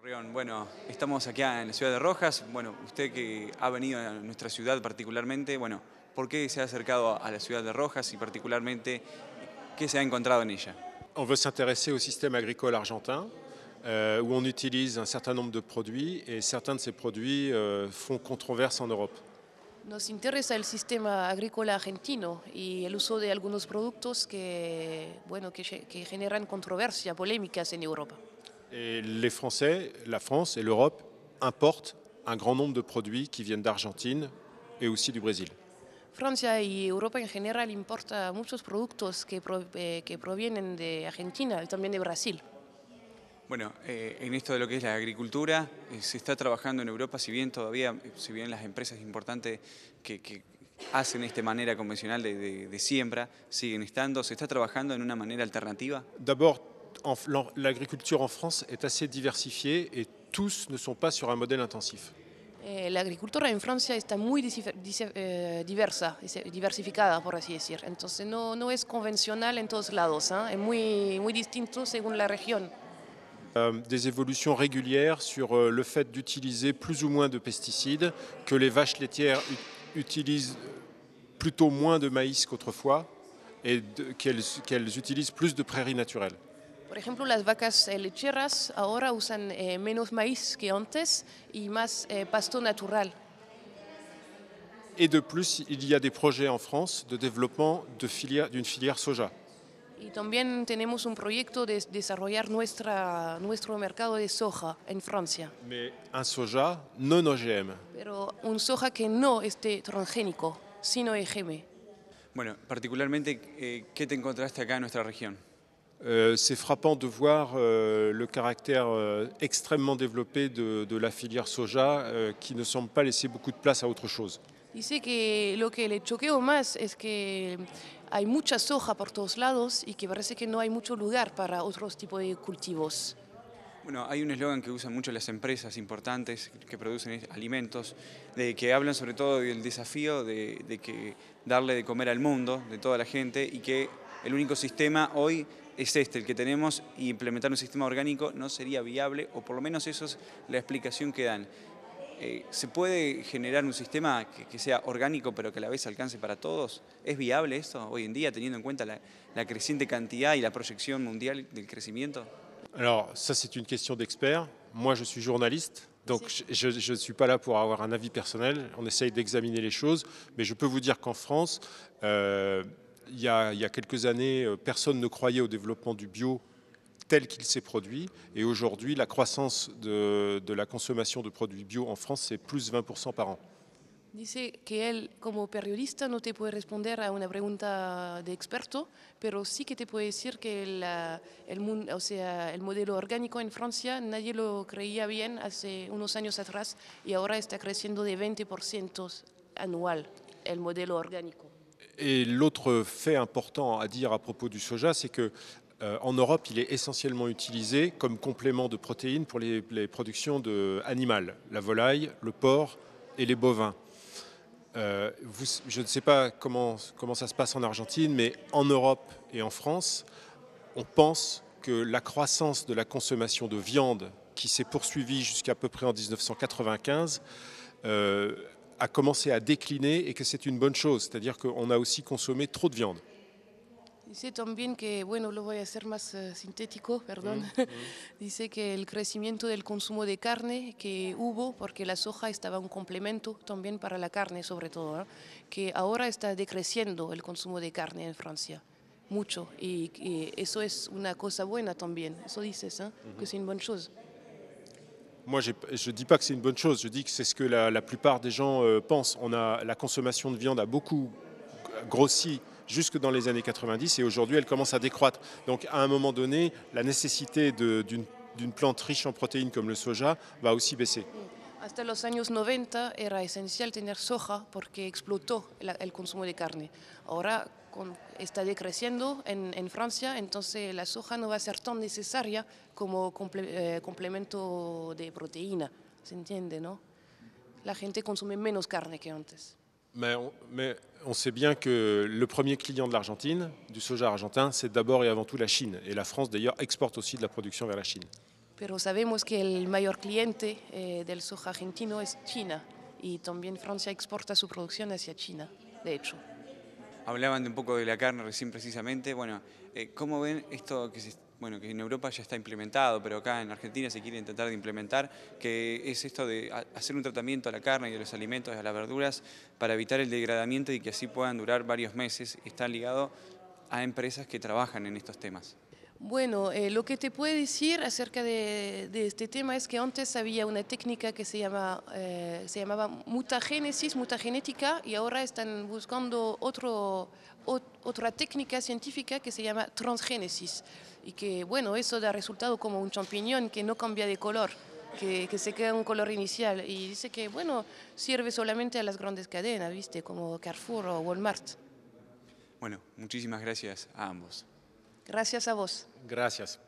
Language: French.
Rion, bueno, estamos acá en la ciudad de Rojas. Bueno, usted que ha venido a nuestra ciudad particularmente, bueno, ¿por qué se ha acercado a la ciudad de Rojas y particularmente qué se ha encontrado en ella? On veut s'intéresser au système agricole argentin, où on utilise un certain nombre de produits et certains de ces produits font controverse en Europe. Nos interesa el sistema agrícola argentino y el uso de algunos productos que generan controversia, polémicas en Europa. Et les Français, la France et l'Europe importent un grand nombre de produits qui viennent d'Argentine et aussi du Brésil. Francia y Europa en general importa muchos productos que provienen de Argentina y también de Brasil. Bueno, en esto de lo que es la agricultura, se está trabajando en Europa, si bien las empresas importantes que hacen esta manera convencional de siembra siguen estando, ¿se está trabajando en una manera alternativa? D'abord, l'agriculture en France est assez diversifiée et tous ne sont pas sur un modèle intensif. La agricultura en Francia está muy diversificada, por así decir. Entonces no es convencional en todos lados, ¿eh? Es muy distinto según la región. Des évolutions régulières sur le fait d'utiliser plus ou moins de pesticides, que les vaches laitières utilisent plutôt moins de maïs qu'autrefois et qu'elles utilisent plus de prairies naturelles. Por ejemplo, las vacas lecheras ahora usan menos maíz que antes y más pasto natural. Et de plus, il y a des projets en France de développement d'une filière soja. Y también tenemos un proyecto de desarrollar nuestro mercado de soja en Francia. Mais un soja non OGM. Pero un soja que no esté transgénico, sino EGM. Bueno, particularmente, ¿qué te encontraste acá en nuestra región? C'est frappant de voir le caractère extrêmement développé de la filière soja qui ne semble pas laisser beaucoup de place à autre chose. Dice que lo que le choqueó más es que hay mucha soja por todos lados y que parece que no hay mucho lugar para otros tipos de cultivos. Bueno, hay un eslogan que usan mucho las empresas importantes que producen alimentos, de que hablan sobre todo del desafío de que darle de comer al mundo, de toda la gente, y que el único sistema hoy es el que tenemos, y implementar un sistema orgánico no sería viable, o por lo menos eso es la explicación que dan. ¿Se puede generar un sistema que sea orgánico pero que a la vez alcance para todos? ¿Es viable esto hoy en día teniendo en cuenta la creciente cantidad y la proyección mundial del crecimiento? Alors ça c'est une question d'expert. Moi je suis journaliste, donc je ne suis pas là pour avoir un avis personnel. On essaye d'examiner les choses, mais je peux vous dire qu'en France, il y a quelques années, personne ne croyait au développement du bio tel qu'il s'est produit. Et aujourd'hui, la croissance de la consommation de produits bio en France, c'est plus 20% par an. Dice que él, como periodista, no te puede responder a una pregunta de experto, pero sí que te puede decir que el modelo orgánico en Francia nadie lo creía bien hace unos años atrás y ahora está creciendo de 20% anual el modelo orgánico. Et l'autre fait important à dire à propos du soja, c'est que en Europe, il est essentiellement utilisé comme complément de protéines pour les productions animales, la volaille, le porc et les bovins. Je ne sais pas comment ça se passe en Argentine, mais en Europe et en France, on pense que la croissance de la consommation de viande, qui s'est poursuivie jusqu'à peu près en 1995, a commencé à décliner et que c'est une bonne chose, c'est-à-dire qu'on a aussi consommé trop de viande. Dice también que, bueno, lo voy a hacer más sintético, perdón. Dice que el crecimiento del consumo de carne que hubo, porque la soja estaba un complemento también para la carne sobre todo, ¿no? Que ahora está decreciendo el consumo de carne en Francia, mucho, y eso es una cosa buena también, eso dices, ¿eh? Que c'est une bonne chose. Moi, je ne dis pas que c'est une bonne chose, je dis que c'est ce que la plupart des gens pensent. La consommation de viande a beaucoup grossi jusque dans les années 90 et aujourd'hui elle commence à décroître. Donc à un moment donné, la nécessité d'une plante riche en protéines comme le soja va aussi baisser. Hasta los años 90 era esencial tener soja porque explotó el consumo de carne. Ahora está decreciendo en Francia, entonces la soja no va a ser tan necesaria como complemento de proteína. ¿Se entiende, no? La gente consume menos carne que antes. Mais on sait bien que le premier client de l'Argentine, du soja argentin, c'est d'abord et avant tout la Chine. Et la France, d'ailleurs, exporte aussi de la production vers la Chine. pero sabemos que el mayor cliente del soja argentino es China y también Francia exporta su producción hacia China, de hecho. Hablaban de un poco de la carne recién precisamente. Bueno, ¿cómo ven esto bueno, que en Europa ya está implementado, pero acá en Argentina se quiere intentar de implementar, que es esto de hacer un tratamiento a la carne y a los alimentos, a las verduras, para evitar el degradamiento y que así puedan durar varios meses? Está ligado a empresas que trabajan en estos temas. Bueno, lo que te puedo decir acerca de este tema es que antes había una técnica que se llamaba mutagenética, y ahora están buscando otra técnica científica que se llama transgénesis. Y que, bueno, eso da resultado como un champiñón que no cambia de color, que se queda un color inicial. Y dice que, bueno, sirve solamente a las grandes cadenas, ¿viste? Como Carrefour o Walmart. Bueno, muchísimas gracias a ambos. Gracias a vos. Gracias.